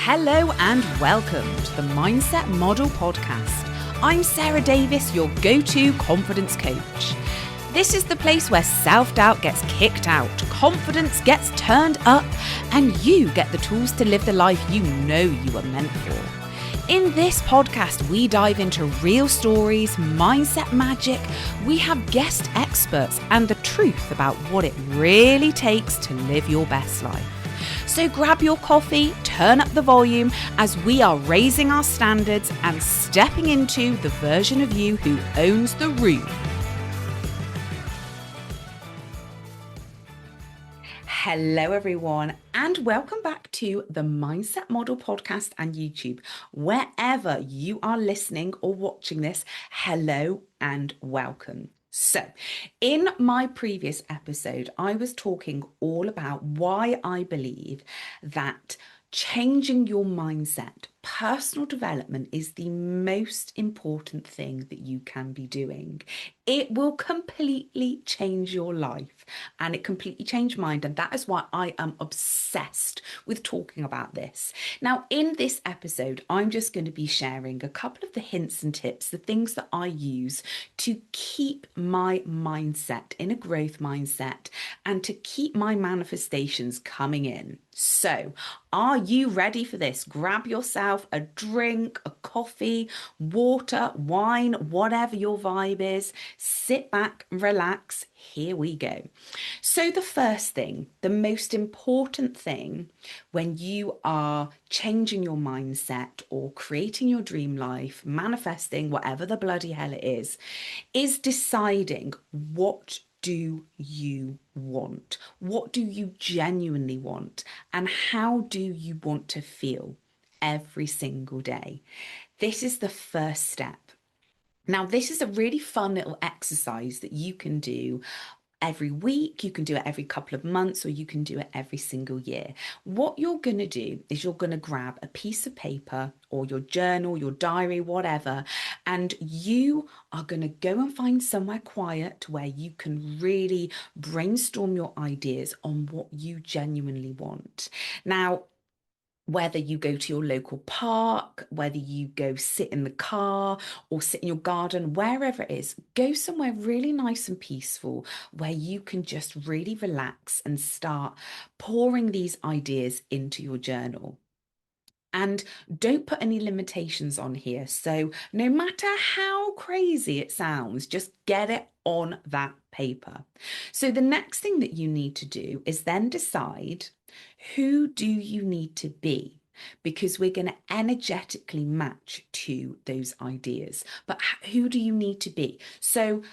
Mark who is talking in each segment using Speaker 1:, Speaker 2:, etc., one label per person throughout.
Speaker 1: Hello and welcome to the Mindset Model Podcast. I'm Sarah Davis, your go-to confidence coach. This is the place where self-doubt gets kicked out, confidence gets turned up, and you get the tools to live the life you know you are meant for. In this podcast, we dive into real stories, mindset magic, we have guest experts, and the truth about what it really takes to live your best life. So grab your coffee, turn up the volume as we are raising our standards and stepping into the version of you who owns the room. Hello everyone and welcome back to the Mindset Model Podcast and YouTube. Wherever you are listening or watching this, hello and welcome. So, in my previous episode, I was talking all about why I believe that changing your mindset, personal development is the most important thing that you can be doing. It will completely change your life and it completely changed mine. And that is why I am obsessed with talking about this. Now, in this episode, I'm just going to be sharing a couple of the hints and tips, the things that I use to keep my mindset in a growth mindset and to keep my manifestations coming in. So, are you ready for this? Grab yourself a drink, a coffee, water, wine, whatever your vibe is. Sit back, relax. Here we go. So the first thing, the most important thing when you are changing your mindset or creating your dream life, manifesting whatever the bloody hell it is deciding what do you want? What do you genuinely want? And how do you want to feel every single day? This is the first step. Now, this is a really fun little exercise that you can do every week, you can do it every couple of months, or you can do it every single year. What you're going to do is you're going to grab a piece of paper or your journal, your diary, whatever, and you are going to go and find somewhere quiet where you can really brainstorm your ideas on what you genuinely want. Now, whether you go to your local park, whether you go sit in the car or sit in your garden, wherever it is, go somewhere really nice and peaceful where you can just really relax and start pouring these ideas into your journal. And don't put any limitations on here. So no matter how crazy it sounds, just get it on that paper. So the next thing that you need to do is then decide, who do you need to be? Because we're going to energetically match to those ideas. But who do you need to be? So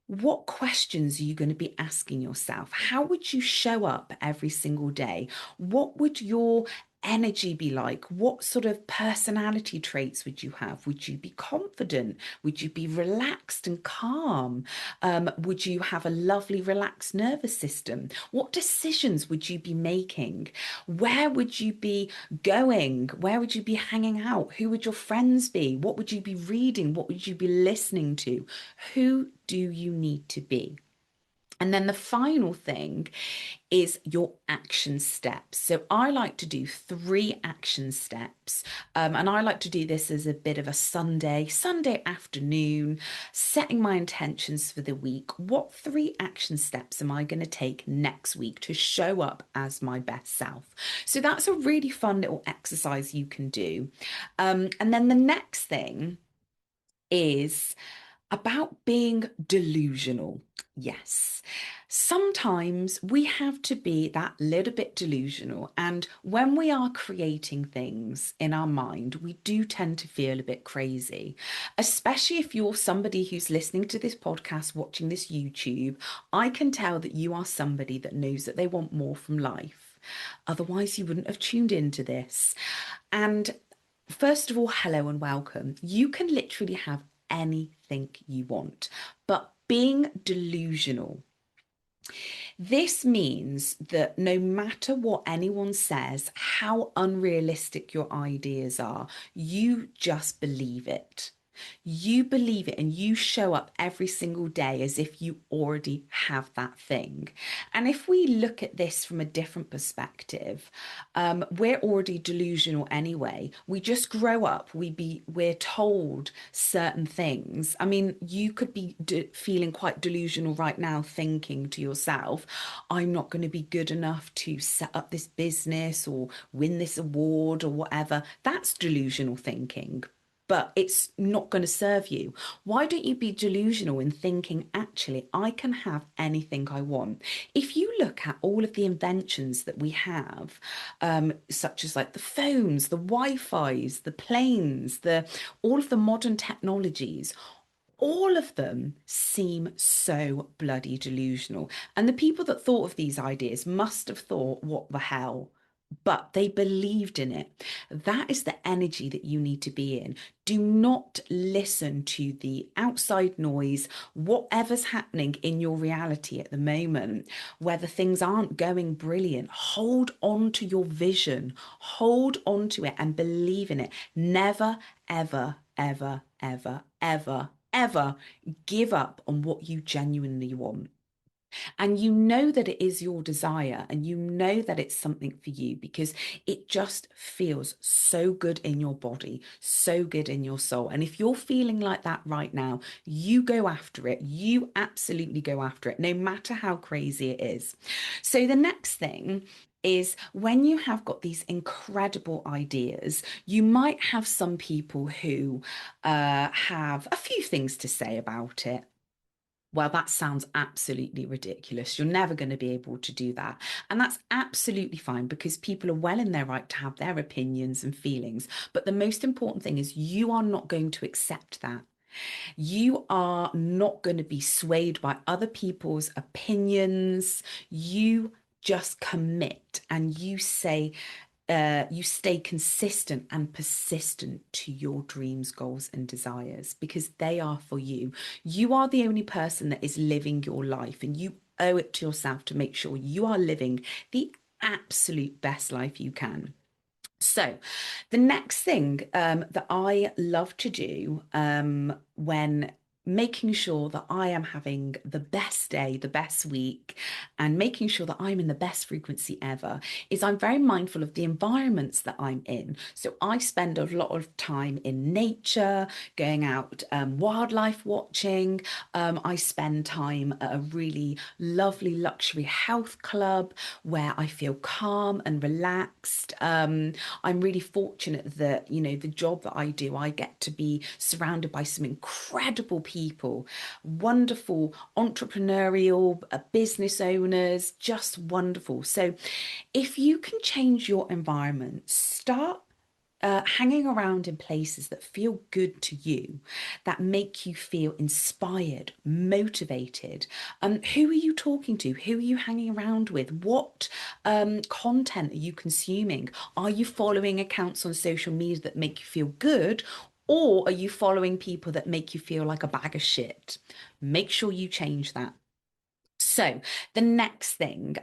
Speaker 1: what questions are you going to be asking yourself? How would you show up every single day? What would your energy be like? What sort of personality traits would you have? Would you be confident? Would you be relaxed and calm? Would you have a lovely relaxed nervous system? What decisions would you be making? Where would you be going? Where would you be hanging out? Who would your friends be? What would you be reading? What would you be listening to? Who do you need to be? And then the final thing is your action steps. So I like to do 3 action steps. And I like to do this as a bit of a Sunday afternoon, setting my intentions for the week. What 3 action steps am I going to take next week to show up as my best self? So that's a really fun little exercise you can do. And then the next thing is about being delusional. Yes, sometimes we have to be that little bit delusional. And when we are creating things in our mind, we do tend to feel a bit crazy, especially if you're somebody who's listening to this podcast, watching this YouTube. I can tell that you are somebody that knows that they want more from life. Otherwise, you wouldn't have tuned into this. And first of all, hello and welcome. You can literally have anything you want, but being delusional, this means that no matter what anyone says, how unrealistic your ideas are, you just believe it. You believe it and you show up every single day as if you already have that thing. And if we look at this from a different perspective, we're already delusional anyway. We just grow up, we're told certain things. I mean, you could be feeling quite delusional right now, thinking to yourself, I'm not going to be good enough to set up this business or win this award or whatever. That's delusional thinking, but it's not going to serve you. Why don't you be delusional in thinking, actually, I can have anything I want? If you look at all of the inventions that we have, such as like the phones, the Wi-Fi's, the planes, the all of the modern technologies, all of them seem so bloody delusional. And the people that thought of these ideas must have thought, what the hell? But they believed in it. That is the energy that you need to be in. Do not listen to the outside noise, whatever's happening in your reality at the moment, whether things aren't going brilliant. Hold on to your vision, hold on to it and believe in it. Never, ever, ever, ever, ever, ever give up on what you genuinely want. And you know that it is your desire and you know that it's something for you because it just feels so good in your body, so good in your soul. And if you're feeling like that right now, you go after it. You absolutely go after it, no matter how crazy it is. So the next thing is when you have got these incredible ideas, you might have some people who have a few things to say about it. Well, that sounds absolutely ridiculous. You're never going to be able to do that. And that's absolutely fine because people are well in their right to have their opinions and feelings. But the most important thing is you are not going to accept that. You are not going to be swayed by other people's opinions. You just commit and you stay consistent and persistent to your dreams, goals, and desires because they are for you. You are the only person that is living your life, and you owe it to yourself to make sure you are living the absolute best life you can. So, the next thing that I love to do when making sure that I am having the best day, the best week, and making sure that I'm in the best frequency ever is I'm very mindful of the environments that I'm in. So, I spend a lot of time in nature, going out wildlife watching. I spend time at a really lovely luxury health club where I feel calm and relaxed. I'm really fortunate that, the job that I do, I get to be surrounded by some incredible people, wonderful entrepreneurial business owners, just wonderful. So if you can change your environment, start hanging around in places that feel good to you, that make you feel inspired, motivated. Who are you talking to? Who are you hanging around with? What content are you consuming? Are you following accounts on social media that make you feel good? Or are you following people that make you feel like a bag of shit? Make sure you change that. So, the next thing,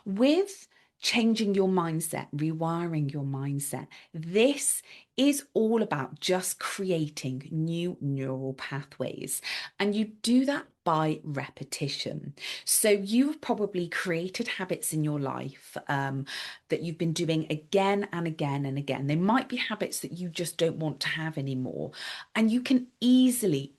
Speaker 1: with changing your mindset, rewiring your mindset, this is all about just creating new neural pathways. And you do that by repetition. So, you've probably created habits in your life that you've been doing again and again and again. They might be habits that you just don't want to have anymore. And you can easily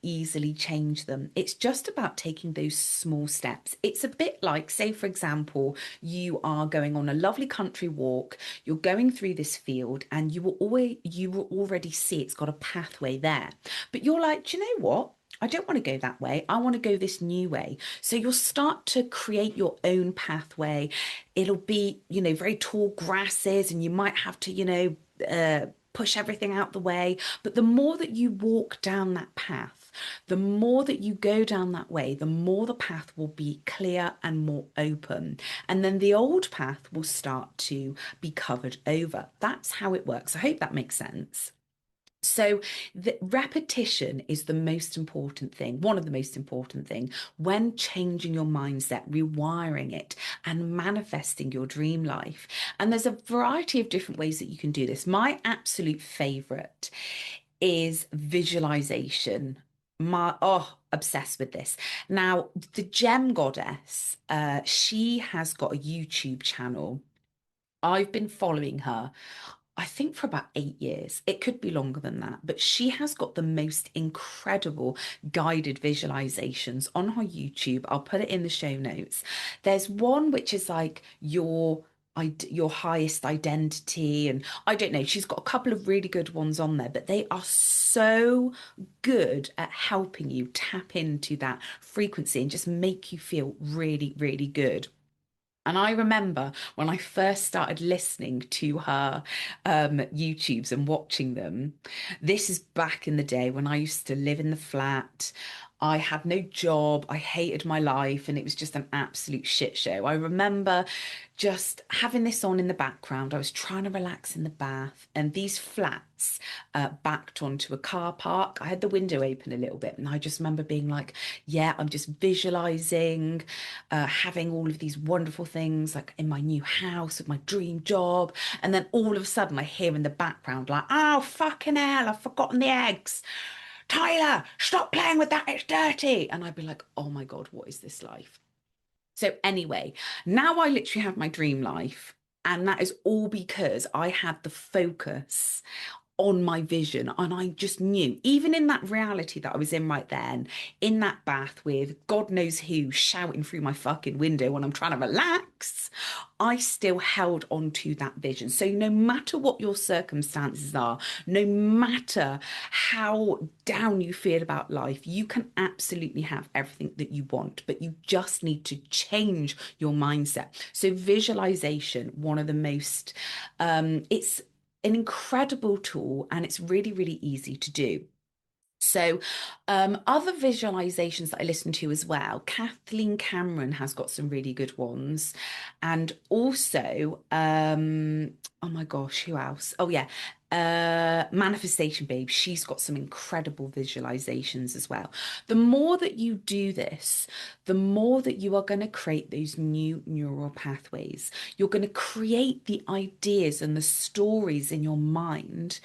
Speaker 1: change them. It's just about taking those small steps. It's a bit like, say, for example, you are going on a lovely country walk, you're going through this field, and you will already see it's got a pathway there. But you're like, do you know what? I don't want to go that way. I want to go this new way. So you'll start to create your own pathway. It'll be, very tall grasses, and you might have to, push everything out the way. But the more that you walk down that path, the more that you go down that way, the more the path will be clear and more open. And then the old path will start to be covered over. That's how it works. I hope that makes sense. So the repetition is the most important thing, one of the most important thing when changing your mindset, rewiring it and manifesting your dream life. And there's a variety of different ways that you can do this. My absolute favorite is visualization. Obsessed with this. Now, the Gem Goddess, she has got a YouTube channel. I've been following her, I think, for about 8 years. It could be longer than that, but she has got the most incredible guided visualizations on her YouTube. I'll put it in the show notes. There's one which is like your highest identity, and I don't know, she's got a couple of really good ones on there, but they are so good at helping you tap into that frequency and just make you feel really, really good. And I remember when I first started listening to her YouTubes and watching them, this is back in the day when I used to live in the flat. I had no job. I hated my life, and it was just an absolute shit show. I remember just having this on in the background. I was trying to relax in the bath, and these flats backed onto a car park. I had the window open a little bit, and I just remember being like, yeah, I'm just visualizing having all of these wonderful things like in my new house with my dream job. And then all of a sudden, I hear in the background, like, oh, fucking hell, I've forgotten the eggs. Tyler, stop playing with that. It's dirty. And I'd be like, oh my God, what is this life? So, anyway, now I literally have my dream life. And that is all because I had the focus on my vision. And I just knew, even in that reality that I was in right then, in that bath with God knows who shouting through my fucking window when I'm trying to relax, I still held on to that vision. So no matter what your circumstances are, no matter how down you feel about life, you can absolutely have everything that you want, but you just need to change your mindset. So visualization, one of the most, it's an incredible tool, and it's really, really easy to do. So, other visualizations that I listen to as well, Kathleen Cameron has got some really good ones. And also, oh my gosh, who else? Oh, yeah, Manifestation Babe. She's got some incredible visualizations as well. The more that you do this, the more that you are going to create those new neural pathways. You're going to create the ideas and the stories in your mind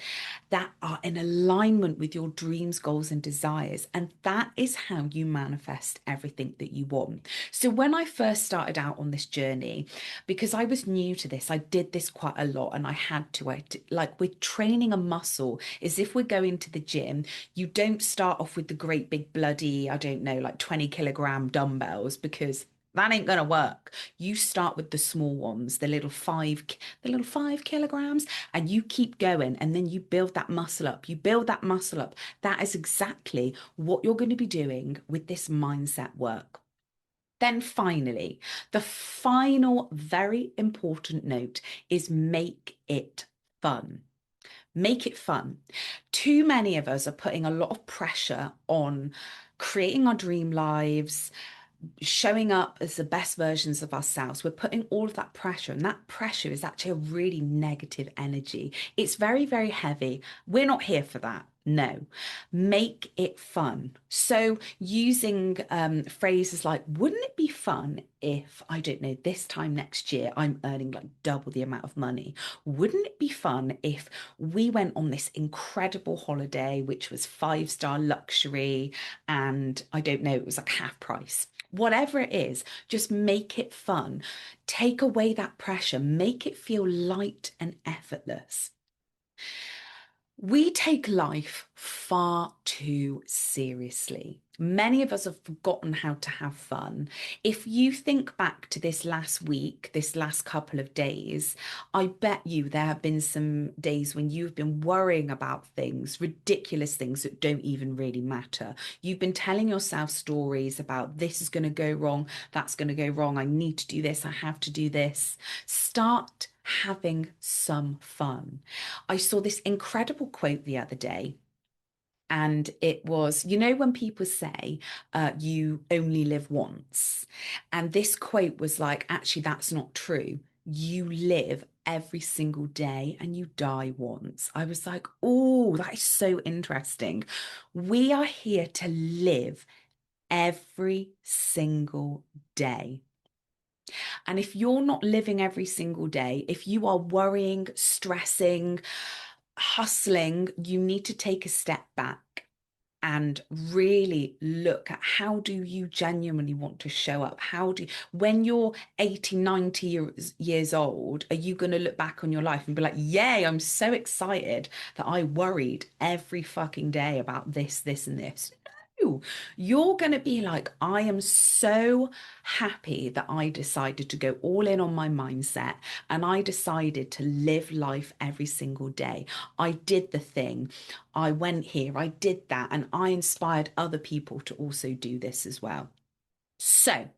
Speaker 1: that are in alignment with your dreams, goals, and desires. And that is how you manifest everything that you want. So when I first started out on this journey, because I was new to this, I did this quite a lot, and I had to, like with training a muscle, is if we're going to the gym, you don't start off with the great big bloody, I don't know, like 20 kilogram dumbbells, because that ain't gonna work. You start with the small ones, the little 5 kilograms, and you keep going, and then you build that muscle up. You build that muscle up. That is exactly what you're going to be doing with this mindset work. Then finally, the final very important note is make it fun. Make it fun. Too many of us are putting a lot of pressure on creating our dream lives, showing up as the best versions of ourselves. We're putting all of that pressure, and that pressure is actually a really negative energy. It's very, very heavy. We're not here for that. No, make it fun. So, using phrases like, wouldn't it be fun if, I don't know, this time next year I'm earning like double the amount of money? Wouldn't it be fun if we went on this incredible holiday, which was 5-star luxury, and I don't know, it was like half price? Whatever it is, just make it fun. Take away that pressure, make it feel light and effortless. We take life far too seriously. Many of us have forgotten how to have fun. If you think back to this last week, this last couple of days, I bet you there have been some days when you've been worrying about things, ridiculous things that don't even really matter. You've been telling yourself stories about this is going to go wrong, that's going to go wrong, I need to do this, I have to do this. Start having some fun. I saw this incredible quote the other day, and it was, you know, when people say, you only live once. And this quote was like, actually, that's not true. You live every single day and you die once. I was like, oh, that is so interesting. We are here to live every single day. And if you're not living every single day, if you are worrying, stressing, hustling, you need to take a step back and really look at how do you genuinely want to show up? How do you, when you're 80, 90 years old, are you going to look back on your life and be like, yay, I'm so excited that I worried every fucking day about this, and this? No, you're going to be like, I am so happy that I decided to go all in on my mindset and I decided to live life every single day. I did the thing. I went here, I did that, and I inspired other people to also do this as well. So,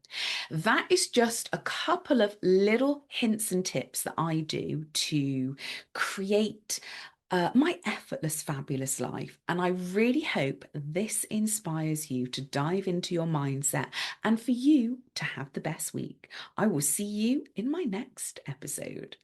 Speaker 1: that is just a couple of little hints and tips that I do to create my effortless, fabulous life. And I really hope this inspires you to dive into your mindset and for you to have the best week. I will see you in my next episode.